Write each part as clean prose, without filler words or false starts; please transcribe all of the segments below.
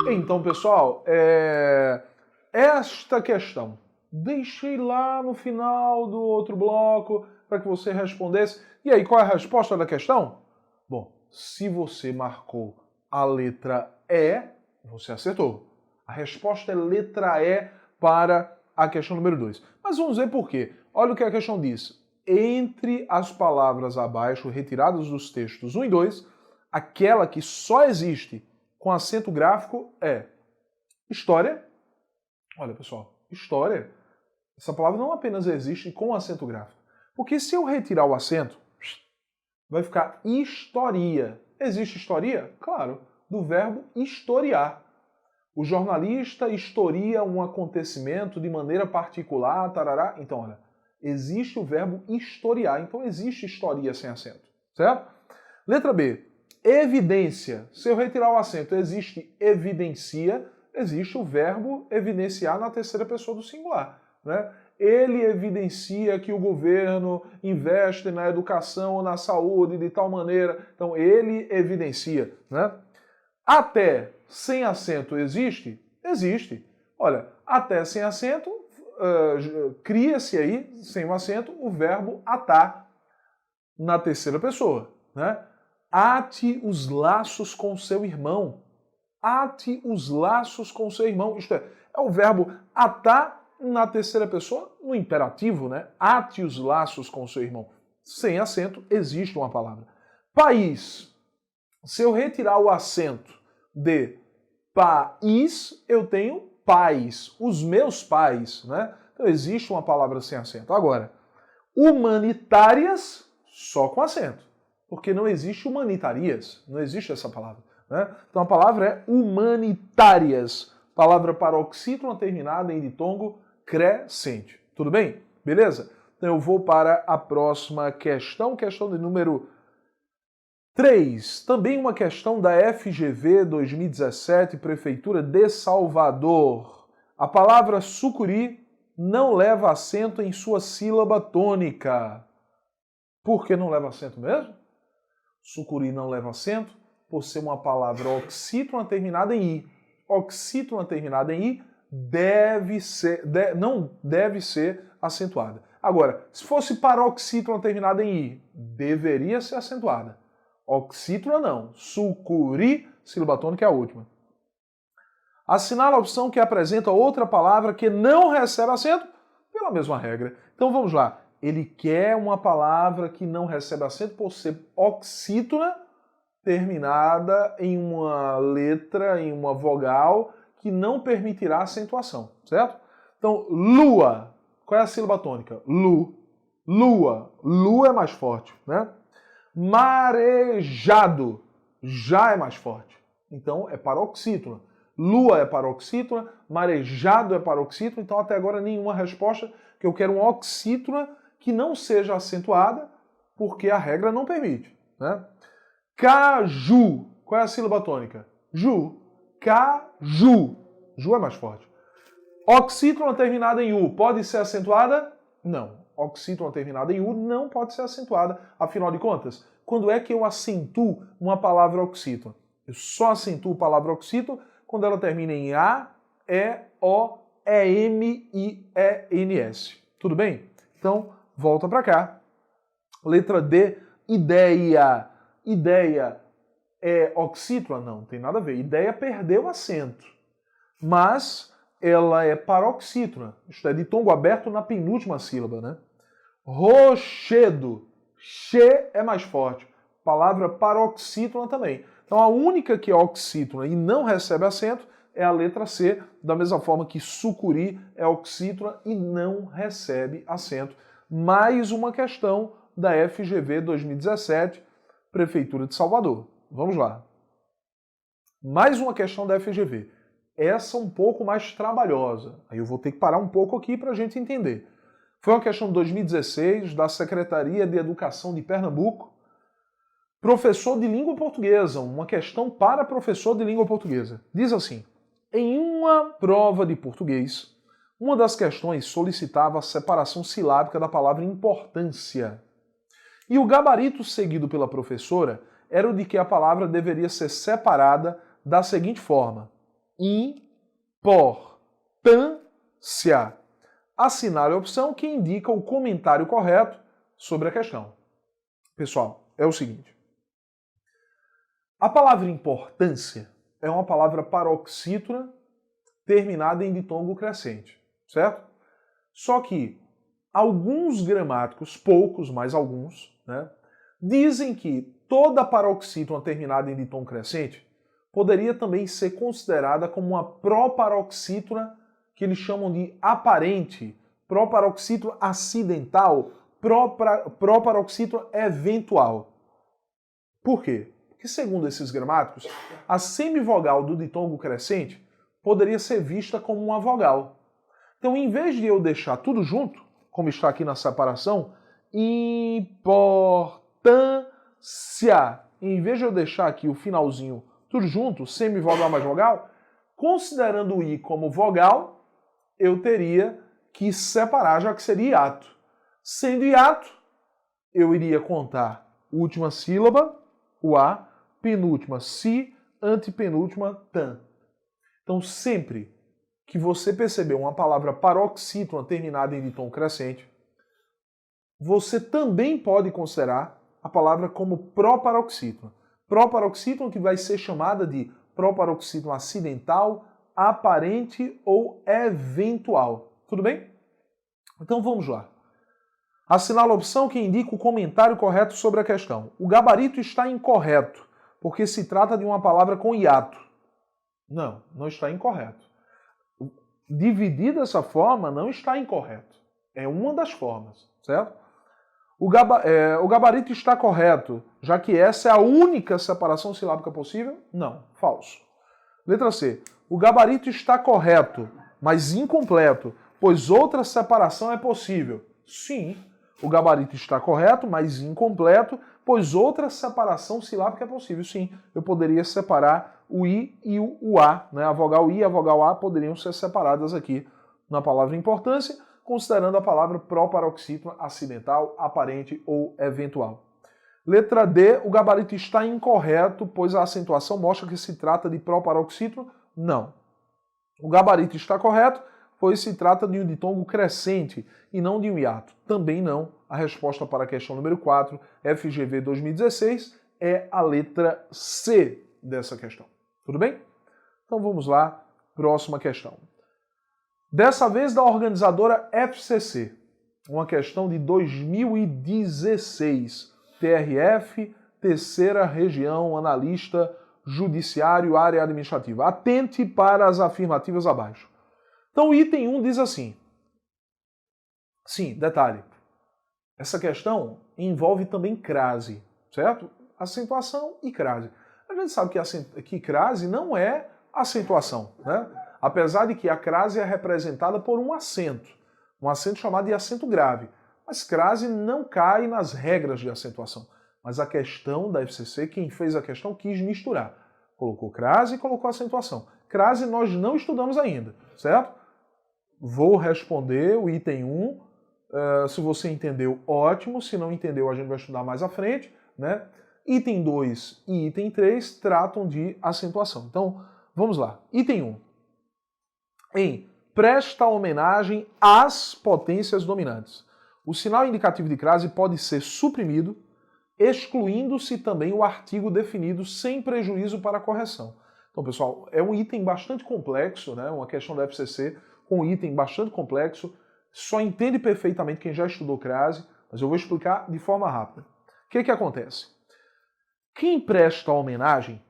Então, pessoal, esta questão deixei lá no final do outro bloco para que você respondesse. E aí, qual é a resposta da questão? Bom, se você marcou a letra E, você acertou. A resposta é letra E para a questão número 2. Mas vamos ver por quê. Olha o que a questão diz. Entre as palavras abaixo, retiradas dos textos 1 e 2, aquela que só existe com acento gráfico é história. Olha, pessoal, história. Essa palavra não apenas existe com acento gráfico. Porque se eu retirar o acento, vai ficar historia. Existe historia? Claro, do verbo historiar. O jornalista historia um acontecimento de maneira particular, tarará. Então, olha, existe o verbo historiar. Então, existe historia sem acento, certo? Letra B. Evidência. Se eu retirar o acento, existe evidencia. Existe o verbo evidenciar na terceira pessoa do singular, né? Ele evidencia que o governo investe na educação ou na saúde de tal maneira. Então, ele evidencia, né? Até sem acento existe? Existe. Olha, até sem acento, cria-se aí, sem o acento, o verbo atar na terceira pessoa, né? Ate os laços com seu irmão. Ate os laços com seu irmão. Isto é o verbo atar na terceira pessoa, no imperativo, né? Ate os laços com seu irmão. Sem acento, existe uma palavra. País. Se eu retirar o acento de país, eu tenho pais. Os meus pais, né? Então existe uma palavra sem acento. Agora, humanitárias, só com acento. Porque não existe humanitarias. Não existe essa palavra, né? Então a palavra é humanitárias. Palavra paroxítona terminada em ditongo crescente. Tudo bem? Beleza? Então eu vou para a próxima questão, questão de número 3. Também uma questão da FGV 2017, Prefeitura de Salvador. A palavra sucuri não leva acento em sua sílaba tônica. Por que não leva acento mesmo? Sucuri não leva acento por ser uma palavra oxítona terminada em i. Oxítona terminada em i não deve ser acentuada. Agora, se fosse paroxítona terminada em i, deveria ser acentuada. Oxítona não. Sucuri, sílaba tônica é a última. Assinala a opção que apresenta outra palavra que não recebe acento pela mesma regra. Então vamos lá. Ele quer uma palavra que não recebe acento por ser oxítona terminada em uma letra, em uma vogal, que não permitirá acentuação, certo? Então, lua. Qual é a sílaba tônica? Lu. Lua. Lu é mais forte, né? Marejado. Já é mais forte. Então, é paroxítona. Lua é paroxítona, marejado é paroxítona, então até agora nenhuma resposta, que eu quero uma oxítona que não seja acentuada, porque a regra não permite, né? Caju. Qual é a sílaba tônica? Ju. Caju. Ju é mais forte. Oxítona terminada em U pode ser acentuada? Não. Oxítona terminada em U não pode ser acentuada. Afinal de contas, quando é que eu acentuo uma palavra oxítona? Eu só acentuo a palavra oxítona quando ela termina em A, E, O, E, M, I, E, N, S. Tudo bem? Então, volta para cá. Letra D, ideia. Ideia é oxítona? Não, tem nada a ver. Ideia perdeu acento. Mas ela é paroxítona. Isto é, ditongo aberto na penúltima sílaba, né? Rochedo. Che é mais forte. Palavra paroxítona também. Então a única que é oxítona e não recebe acento é a letra C, da mesma forma que sucuri é oxítona e não recebe acento. Mais uma questão da FGV 2017, Prefeitura de Salvador. Vamos lá. Mais uma questão da FGV. Essa um pouco mais trabalhosa. Aí eu vou ter que parar um pouco aqui para a gente entender. Foi uma questão de 2016 da Secretaria de Educação de Pernambuco. Professor de língua portuguesa. Uma questão para professor de língua portuguesa. Diz assim: em uma prova de português, uma das questões solicitava a separação silábica da palavra importância. E o gabarito seguido pela professora era o de que a palavra deveria ser separada da seguinte forma: importância. Assinale a opção que indica o comentário correto sobre a questão. Pessoal, é o seguinte. A palavra importância é uma palavra paroxítona terminada em ditongo crescente, certo? Só que alguns gramáticos, poucos, mas alguns, né, dizem que toda paroxítona terminada em ditongo crescente poderia também ser considerada como uma proparoxítona que eles chamam de aparente, proparoxítona acidental, proparoxítona eventual. Por quê? Porque, segundo esses gramáticos, a semivogal do ditongo crescente poderia ser vista como uma vogal. Então, em vez de eu deixar tudo junto, como está aqui na separação, importância, em vez de eu deixar aqui o finalzinho tudo junto, semivogal mais vogal, considerando o i como vogal, eu teria que separar, já que seria hiato. Sendo hiato, eu iria contar última sílaba, o a, penúltima si, antepenúltima tan. Então, sempre que você perceber uma palavra paroxítona terminada em ditongo crescente, você também pode considerar a palavra como proparoxítona. Proparoxítona que vai ser chamada de proparoxítona acidental, aparente ou eventual. Tudo bem? Então vamos lá. Assinala a opção que indica o comentário correto sobre a questão. O gabarito está incorreto, porque se trata de uma palavra com hiato. Não, não está incorreto. Dividir dessa forma não está incorreto. É uma das formas, certo? O gabarito está correto, já que essa é a única separação silábica possível? Não, falso. Letra C. O gabarito está correto, mas incompleto, pois outra separação é possível. Sim, o gabarito está correto, mas incompleto, pois outra separação silábica é possível. Sim, eu poderia separar o I e o A, né? A vogal I e a vogal A poderiam ser separadas aqui na palavra importância, considerando a palavra proparoxítona acidental, aparente ou eventual. Letra D, o gabarito está incorreto, pois a acentuação mostra que se trata de proparoxítona. Não. O gabarito está correto, pois se trata de um ditongo crescente e não de um hiato. Também não. A resposta para a questão número 4, FGV 2016, é a letra C dessa questão. Tudo bem? Então vamos lá, próxima questão. Dessa vez da organizadora FCC, uma questão de 2016, TRF, Terceira Região, Analista, Judiciário, Área Administrativa. Atente para as afirmativas abaixo. Então o item 1 diz assim. Sim, detalhe. Essa questão envolve também crase, certo? Acentuação e crase. A gente sabe que crase não é acentuação, né? Apesar de que a crase é representada por um acento chamado de acento grave. Mas crase não cai nas regras de acentuação. Mas a questão da FCC, quem fez a questão quis misturar. Colocou crase e colocou acentuação. Crase nós não estudamos ainda, certo? Vou responder o item 1. Se você entendeu, ótimo. Se não entendeu, a gente vai estudar mais à frente, né? Item 2 e item 3 tratam de acentuação. Então, vamos lá. Item 1. Presta homenagem às potências dominantes. O sinal indicativo de crase pode ser suprimido, excluindo-se também o artigo definido sem prejuízo para a correção. Então, pessoal, é um item bastante complexo, né? Uma questão da FCC com um item bastante complexo. Só entende perfeitamente quem já estudou crase, mas eu vou explicar de forma rápida. O que acontece? Quem presta homenagem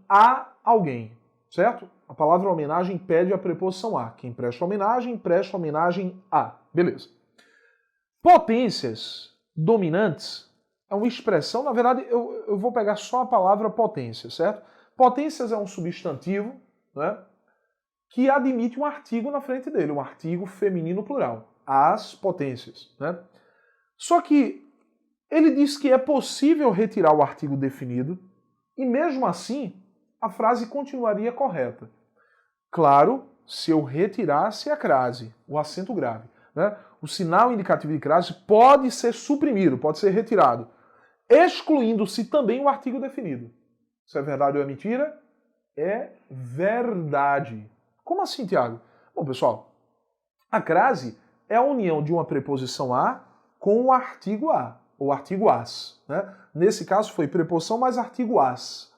a alguém, certo? A palavra homenagem pede a preposição a. Quem presta homenagem a. Beleza. Potências dominantes é uma expressão, na verdade, eu vou pegar só a palavra potência, certo? Potências é um substantivo, né, que admite um artigo na frente dele, um artigo feminino plural. As potências, né? Só que ele diz que é possível retirar o artigo definido e mesmo assim a frase continuaria correta. Claro, se eu retirasse a crase, o acento grave, né? o sinal indicativo de crase pode ser suprimido, pode ser retirado, excluindo-se também o artigo definido. Isso é verdade ou é mentira? É verdade. Como assim, Tiago? Bom, pessoal, a crase é a união de uma preposição a com o artigo a, ou artigo as. Né? Nesse caso foi preposição mais artigo as.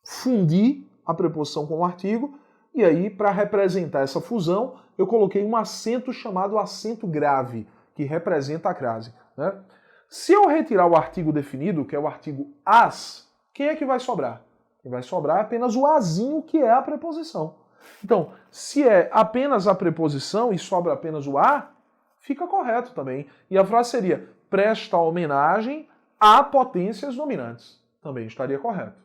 Fundi a preposição com o artigo, e aí, para representar essa fusão, eu coloquei um acento chamado acento grave, que representa a crase. Né? Se eu retirar o artigo definido, que é o artigo as, quem é que vai sobrar? Quem vai sobrar é apenas o azinho, que é a preposição. Então, se é apenas a preposição e sobra apenas o a, fica correto também. E a frase seria, presta homenagem a potências dominantes. Também estaria correto.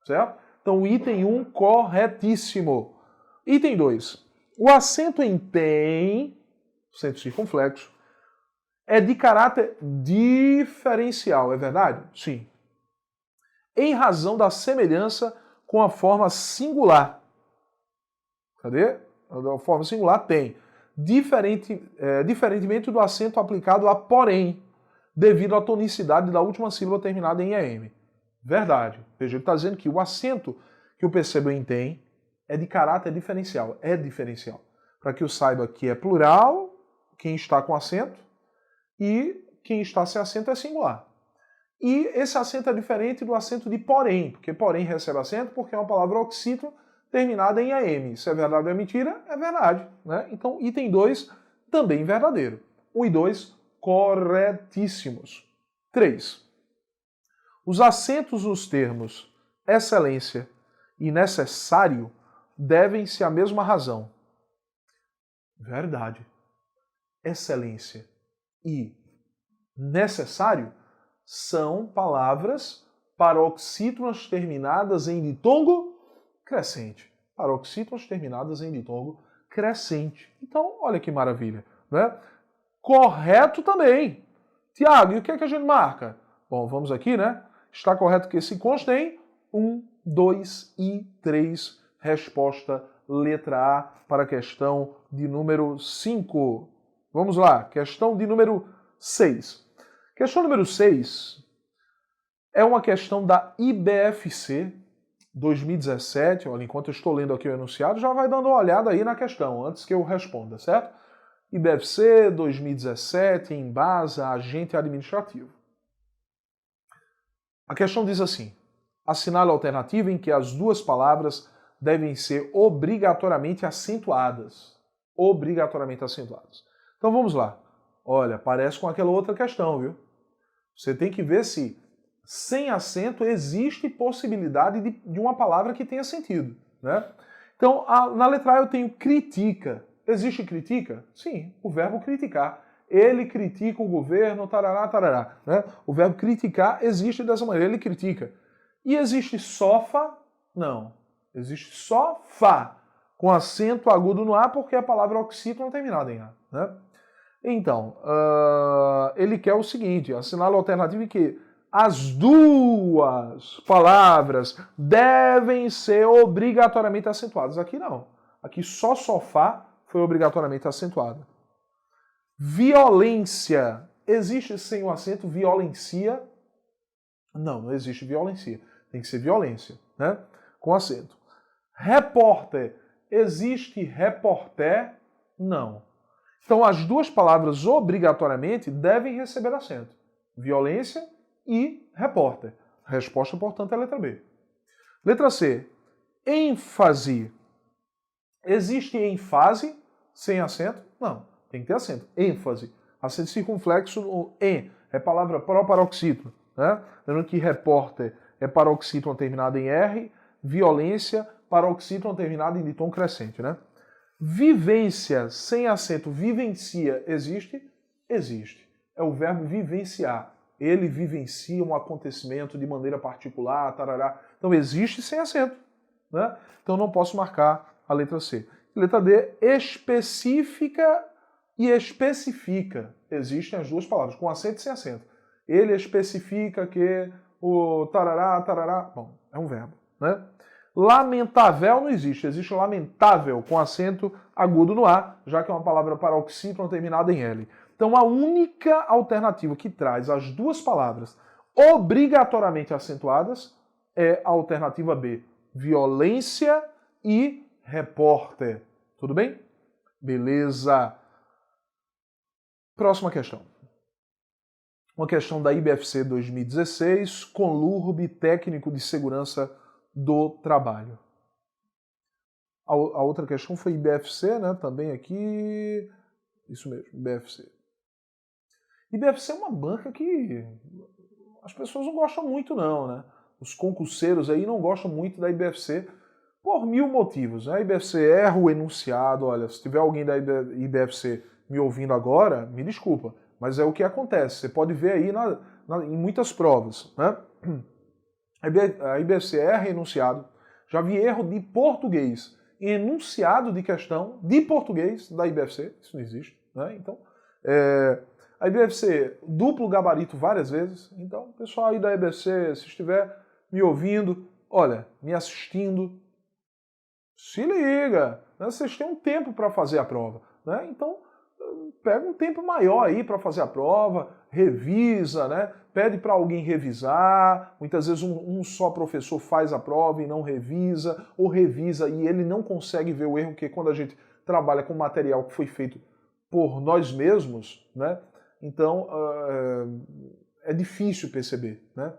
Certo? Então, item 1, corretíssimo. Item 2. O acento em tem, acento circunflexo, é de caráter diferencial, é verdade? Sim. Em razão da semelhança com a forma singular. Cadê? A forma singular tem. Diferentemente do acento aplicado a porém, devido à tonicidade da última sílaba terminada em EM. Verdade. Veja, ele está dizendo que o acento que eu percebo em tem é de caráter diferencial. É diferencial. Para que eu saiba que é plural, quem está com acento, e quem está sem acento é singular. E esse acento é diferente do acento de porém, porque porém recebe acento porque é uma palavra oxítona terminada em AM. Se é verdade ou é mentira, é verdade. Né? Então, item 2, também verdadeiro. 1 e 2, corretíssimos. 3. Os acentos nos termos excelência e necessário devem-se à mesma razão. Verdade. Excelência e necessário são palavras paroxítonas terminadas em ditongo crescente. Paroxítonas terminadas em ditongo crescente. Então, olha que maravilha. Né? Correto também. Tiago, e o que é que a gente marca? Bom, vamos aqui, né? Está correto que se consta em 1, 2 e 3. Resposta letra A para a questão de número 5. Vamos lá, questão de número 6. Questão número 6 é uma questão da IBFC 2017. Olha, enquanto eu estou lendo aqui o enunciado, já vai dando uma olhada aí na questão, antes que eu responda, certo? IBFC 2017, Embasa, agente administrativo. A questão diz assim, assinale a alternativa em que as duas palavras devem ser obrigatoriamente acentuadas. Obrigatoriamente acentuadas. Então vamos lá. Olha, parece com aquela outra questão, viu? Você tem que ver se sem acento existe possibilidade de uma palavra que tenha sentido. Né? Então, na letra A eu tenho critica. Existe critica? Sim, o verbo criticar. Ele critica o governo, tarará, tarará. Né? O verbo criticar existe dessa maneira, ele critica. E existe sofa? Não. Existe só Fá, com acento agudo no A, porque a palavra oxítona terminada em A. Né? Então, ele quer o seguinte, assinala a alternativa em que as duas palavras devem ser obrigatoriamente acentuadas. Aqui não. Aqui só sofá foi obrigatoriamente acentuada. Violência. Existe sem o acento violencia? Não, não existe violencia. Tem que ser violência, né? Com acento. Repórter. Existe repórter? Não. Então as duas palavras obrigatoriamente devem receber acento. Violência e repórter. A resposta, portanto, é a letra B. Letra C. ênfase. Existe ênfase sem acento? Não, tem que ter acento. ênfase. Acento circunflexo no em. É palavra pró-paroxítono. Né? Lembrando que repórter é paroxítono terminado em R, violência, paroxítono terminado em ditom crescente. Né? Vivência sem acento, vivencia, existe? Existe. É o verbo vivenciar. Ele vivencia um acontecimento de maneira particular, tarará. Então existe sem acento. Né? Então não posso marcar a letra C. Letra D, específica e especifica. Existem as duas palavras, com acento e sem acento. Ele especifica que o tarará, tarará... Bom, é um verbo. Né? Lamentável não existe. Existe lamentável com acento agudo no A, já que é uma palavra paroxítona terminada em L. Então a única alternativa que traz as duas palavras obrigatoriamente acentuadas é a alternativa B, violência e repórter. Tudo bem? Beleza. Próxima questão. Uma questão da IBFC 2016, Conlurb técnico de segurança do trabalho. A outra questão foi IBFC, né? Também aqui. Isso mesmo, IBFC. IBFC é uma banca que as pessoas não gostam muito, não, né? Os concurseiros aí não gostam muito da IBFC por mil motivos. Né? A IBFC erra o enunciado. Olha, se tiver alguém da IBFC me ouvindo agora, me desculpa, mas é o que acontece. Você pode ver aí em muitas provas. Né? A IBFC erra enunciado. Já vi erro de português em enunciado de questão de português da IBFC. Isso não existe. Né? Então, a IBFC duplo gabarito várias vezes. Então, pessoal aí da IBFC, se estiver me ouvindo, olha, me assistindo, se liga, né? Vocês têm um tempo para fazer a prova, né? Então, pega um tempo maior aí para fazer a prova, revisa, né? Pede para alguém revisar, muitas vezes um só professor faz a prova e não revisa, ou revisa e ele não consegue ver o erro, porque quando a gente trabalha com material que foi feito por nós mesmos, né? Então, é difícil perceber, né?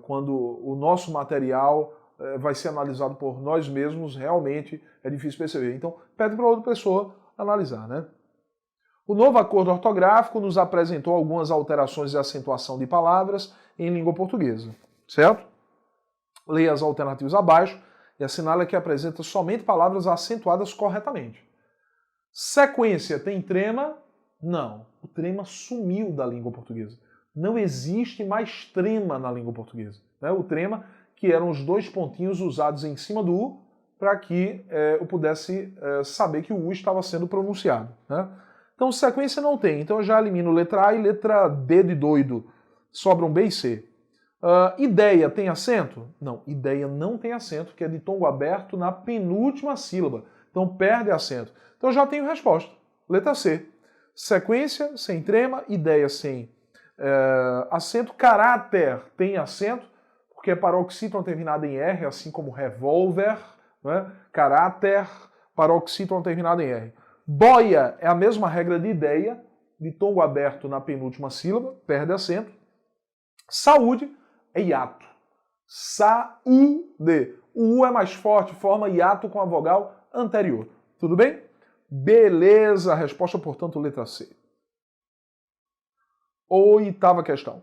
Quando o nosso material vai ser analisado por nós mesmos, realmente é difícil perceber. Então, pede para outra pessoa analisar, né? O novo acordo ortográfico nos apresentou algumas alterações de acentuação de palavras em língua portuguesa, certo? Leia as alternativas abaixo e assinale que apresenta somente palavras acentuadas corretamente. Sequência tem trema? Não. O trema sumiu da língua portuguesa. Não existe mais trema na língua portuguesa. Né? O trema, que eram os dois pontinhos usados em cima do U, para que eu pudesse saber que o U estava sendo pronunciado. Né? Então, sequência não tem. Então, eu já elimino letra A e letra D de doido. Sobram B e C. Ideia tem acento? Não, ideia não tem acento, que é de tom aberto na penúltima sílaba. Então, perde acento. Então, eu já tenho resposta. Letra C. Sequência sem trema, ideia sem acento, caráter tem acento, porque é paroxítono terminado em R, assim como revólver, né? Caráter, paroxítono terminado em R. Boia é a mesma regra de ideia, de tom aberto na penúltima sílaba, perde acento. Saúde é hiato. Saúde. O U é mais forte, forma hiato com a vogal anterior. Tudo bem? Beleza, a resposta, portanto, letra C. Oitava questão.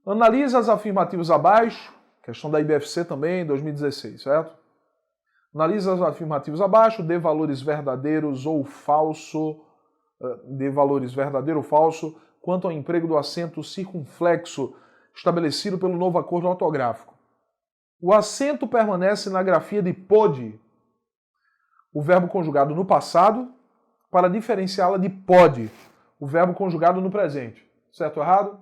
Analise as afirmativas abaixo, questão da IBFC também, 2016, certo? Analise as afirmativas abaixo, dê valores verdadeiros ou falso, quanto ao emprego do acento circunflexo estabelecido pelo novo acordo ortográfico. O acento permanece na grafia de pôde, o verbo conjugado no passado, para diferenciá-la de pode, o verbo conjugado no presente. Certo ou errado?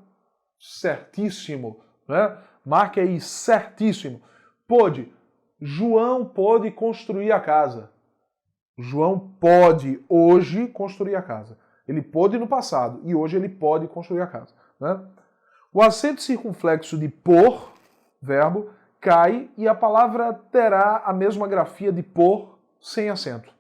Certíssimo. Né? Marque aí, certíssimo. Pôde. João pôde construir a casa. João pode hoje construir a casa. Ele pôde no passado e hoje ele pode construir a casa. Né? O acento circunflexo de por, verbo, cai e a palavra terá a mesma grafia de por sem acento.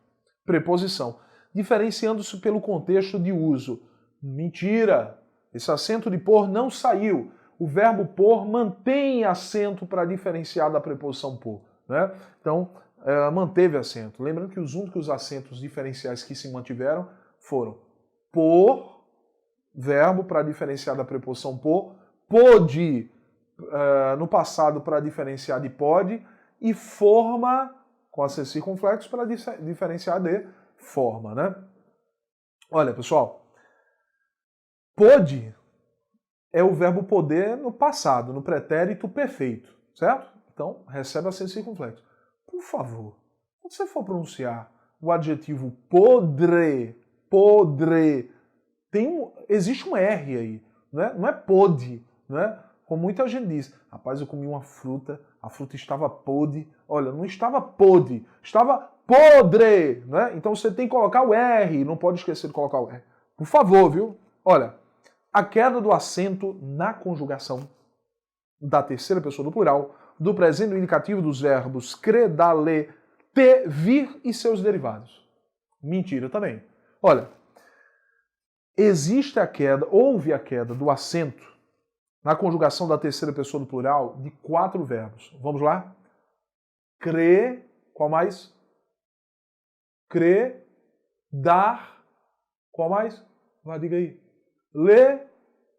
Preposição. Diferenciando-se pelo contexto de uso. Mentira! Esse acento de por não saiu. O verbo por mantém acento para diferenciar da preposição por. Né? Então, manteve acento. Lembrando que os únicos acentos diferenciais que se mantiveram foram por, verbo para diferenciar da preposição por, pôde, no passado para diferenciar de pode, e forma, com acento circunflexo, para diferenciar de forma. Né? Olha, pessoal, pôde é o verbo poder no passado, no pretérito perfeito, certo? Então, recebe acento circunflexo. Por favor, quando você for pronunciar o adjetivo podre, existe um R aí, né? Não é pode, né? Como muita gente diz, rapaz, eu comi uma fruta, a fruta estava podre. Olha, não estava podre, estava podre, né? Então você tem que colocar o R, não pode esquecer de colocar o R. Por favor, viu? Olha, a queda do acento na conjugação da terceira pessoa do plural, do presente do indicativo dos verbos crer, dar, ler, ter, vir e seus derivados. Mentira também. Olha, houve a queda do acento na conjugação da terceira pessoa do plural de 4 verbos. Vamos lá? Crer, qual mais? Crer, dar, qual mais? Vai, diga aí. Ler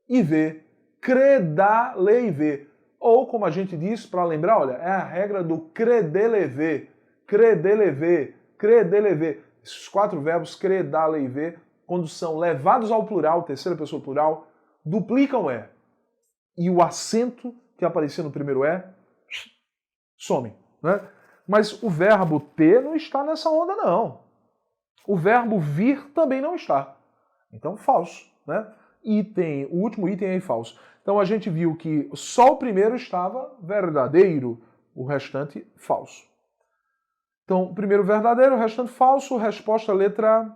e ver. Crer, dar, ler e ver. Ou, como a gente diz, para lembrar, olha, é a regra do crer-de-lever. Crer-de-lever. Crer-de-lever. Esses 4 verbos, crer, dar, ler e ver, quando são levados ao plural, terceira pessoa plural, duplicam é. E o acento que aparecia no primeiro é, some. Né? Mas o verbo ter não está nessa onda, não. O verbo vir também não está. Então, falso. Né? O último item é falso. Então, a gente viu que só o primeiro estava verdadeiro, o restante falso. Então, o primeiro verdadeiro, o restante falso, resposta letra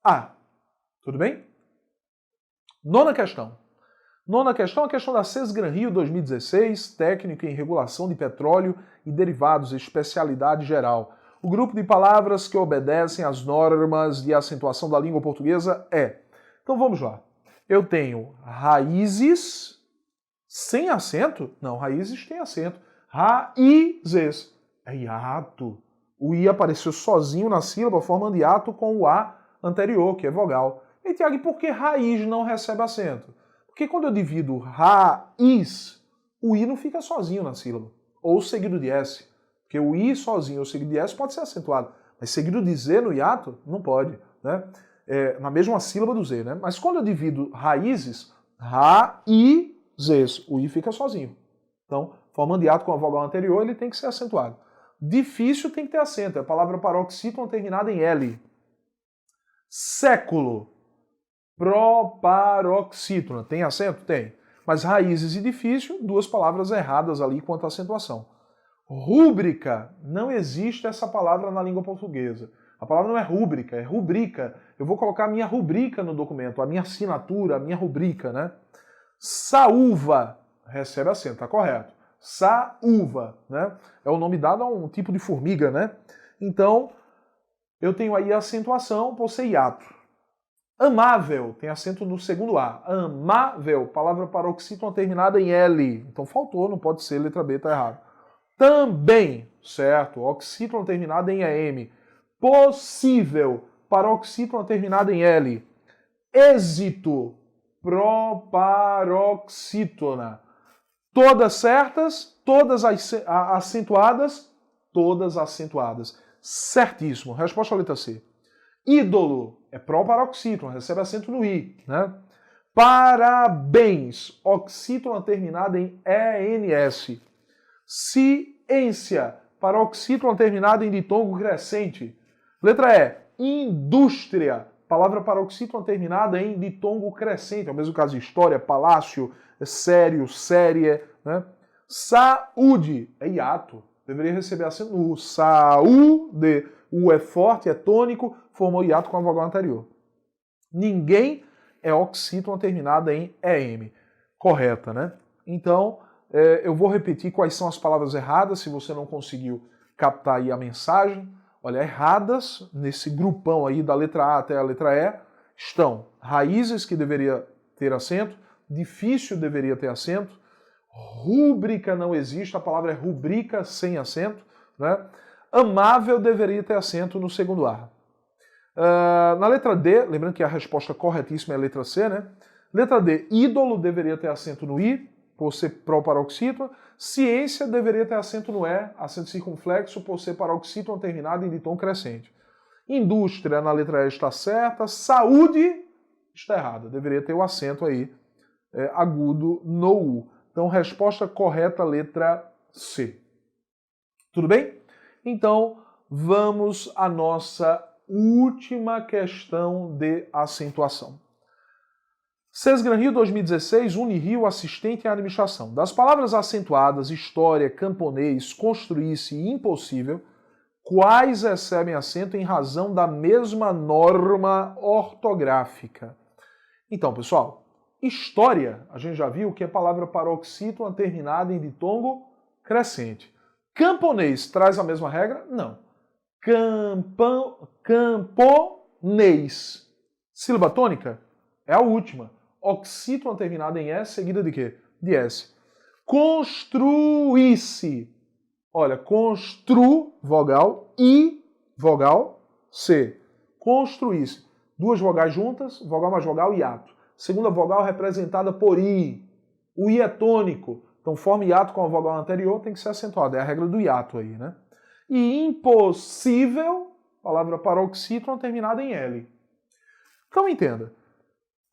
A. Tudo bem? Nona questão. Nona questão, a questão da Sesgran Rio 2016, técnico em regulação de petróleo e derivados, especialidade geral. O grupo de palavras que obedecem às normas de acentuação da língua portuguesa é. Então vamos lá. Eu tenho raízes sem acento? Não, raízes tem acento. Raízes. É hiato. O I apareceu sozinho na sílaba, formando hiato com o A anterior, que é vogal. E, Tiago, e por que raiz não recebe acento? Porque quando eu divido raiz, o I não fica sozinho na sílaba. Ou seguido de S. Porque o I sozinho ou seguido de S pode ser acentuado. Mas seguido de Z no hiato, não pode. Né? Na mesma sílaba do Z. Né? Mas quando eu divido raízes, raízes, o I fica sozinho. Então, formando hiato com a vogal anterior, ele tem que ser acentuado. Difícil tem que ter acento. É a palavra paroxítono terminada em L. Século. Proparoxítona. Tem acento? Tem. Mas raízes e difícil, 2 palavras erradas ali quanto à acentuação. Rúbrica. Não existe essa palavra na língua portuguesa. A palavra não é rúbrica, é rubrica. Eu vou colocar a minha rubrica no documento, a minha assinatura, a minha rubrica, né? Saúva. Recebe acento, tá correto. Saúva, né? É o nome dado a um tipo de formiga, né? Então, eu tenho aí a acentuação por ser hiato. Amável, tem acento no segundo A. Amável, palavra paroxítona terminada em L. Então faltou, não pode ser, letra B, tá errado. Também, certo, oxítona terminada em AM. Possível, paroxítona terminada em L. Êxito, proparoxítona. Todas certas, todas acentuadas, todas acentuadas. Certíssimo, resposta à letra C. Ídolo é proparoxítona, recebe acento no I. Né? Parabéns, oxítona terminada em ENS. Ciência, paroxítona terminada em ditongo crescente. Letra E, indústria, palavra paroxítona terminada em ditongo crescente. É o mesmo caso de história, palácio, sério, série. Né? Saúde, é hiato, deveria receber acento no U. Saúde, o é forte, é tônico, formou hiato com a vogal anterior. Ninguém é oxítona terminada em EM. Correta, né? Então, eu vou repetir quais são as palavras erradas, se você não conseguiu captar aí a mensagem. Olha, erradas, nesse grupão aí da letra A até a letra E, estão raízes, que deveria ter acento, difícil deveria ter acento, rúbrica não existe, a palavra é rubrica sem acento, né? Amável deveria ter acento no segundo A. Na letra D, lembrando que a resposta corretíssima é a letra C, né? Letra D, ídolo deveria ter acento no I, por ser proparoxítona. Ciência deveria ter acento no E, acento circunflexo, por ser paroxítona terminada em ditom crescente. Indústria, na letra E está certa. Saúde está errada, deveria ter o acento aí agudo no U. Então, resposta correta, letra C. Tudo bem? Então, vamos à nossa última questão de acentuação. Sesgran Rio 2016, Unirio, assistente em administração. Das palavras acentuadas, história, camponês, construir-se e impossível, quais recebem acento em razão da mesma norma ortográfica? Então, pessoal, história, a gente já viu que é palavra paroxítona terminada em ditongo crescente. Camponês traz a mesma regra? Não. Camponês. Sílaba tônica? É a última. Oxítona terminada em S, seguida de quê? De S. Construísse. Olha, vogal, I, vogal, C. Construísse. Duas vogais juntas, vogal mais vogal, hiato. Segunda vogal representada por I. O I é tônico. Então, forma hiato com a vogal anterior, tem que ser acentuada. É a regra do hiato aí, né? E impossível, palavra paroxítona terminada em L. Então, entenda.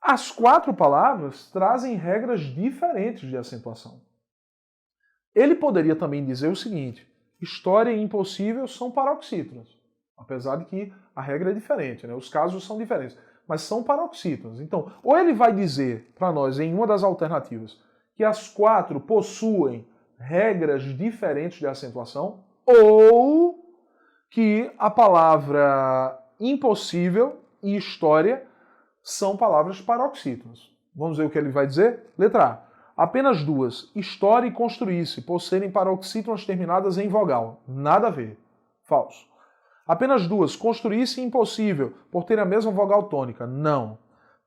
As quatro palavras trazem regras diferentes de acentuação. Ele poderia também dizer o seguinte: história e impossível são paroxítonas. Apesar de que a regra é diferente, né? Os casos são diferentes. Mas são paroxítonas. Então, ou ele vai dizer para nós, em uma das alternativas, que as quatro possuem regras diferentes de acentuação, ou que a palavra impossível e história são palavras paroxítonas. Vamos ver o que ele vai dizer? Letra A. Apenas duas, história e construísse, por serem paroxítonas terminadas em vogal. Nada a ver. Falso. Apenas duas, construísse e impossível, por ter a mesma vogal tônica. Não.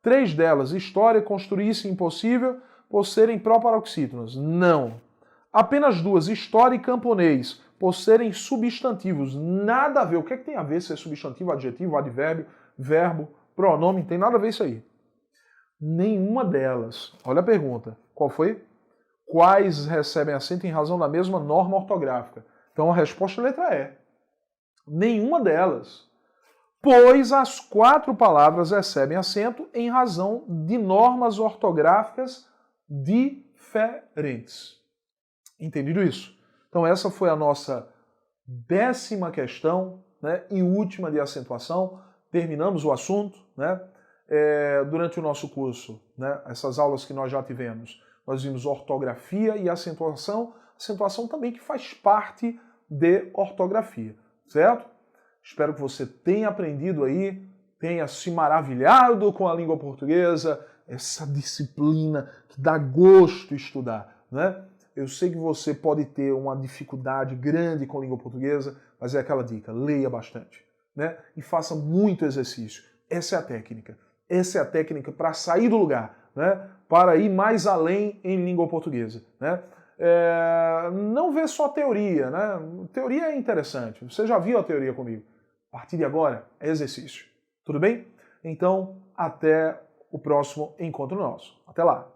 Três delas, história, construísse e impossível, por serem proparoxítonas. Não. Apenas duas, história e camponês, por serem substantivos. Nada a ver. O que é que tem a ver se é substantivo, adjetivo, advérbio, verbo, pronome? Tem nada a ver isso aí. Nenhuma delas. Olha a pergunta. Qual foi? Quais recebem acento em razão da mesma norma ortográfica? Então a resposta é a letra E. Nenhuma delas. Pois as quatro palavras recebem acento em razão de normas ortográficas diferentes. Entendido isso? Então essa foi a nossa 10ª questão, né, e última de acentuação. Terminamos o assunto, né? Durante o nosso curso, né, essas aulas que nós já tivemos, nós vimos ortografia e acentuação também que faz parte de ortografia, certo? Espero que você tenha aprendido aí, tenha se maravilhado com a língua portuguesa, essa disciplina que dá gosto estudar, né? Eu sei que você pode ter uma dificuldade grande com a língua portuguesa, mas é aquela dica, leia bastante, né? E faça muito exercício. Essa é a técnica. Essa é a técnica para sair do lugar, né? Para ir mais além em língua portuguesa, né? Não vê só teoria, né? Teoria é interessante. Você já viu a teoria comigo. A partir de agora é exercício. Tudo bem? Então, até o próximo encontro nosso. Até lá!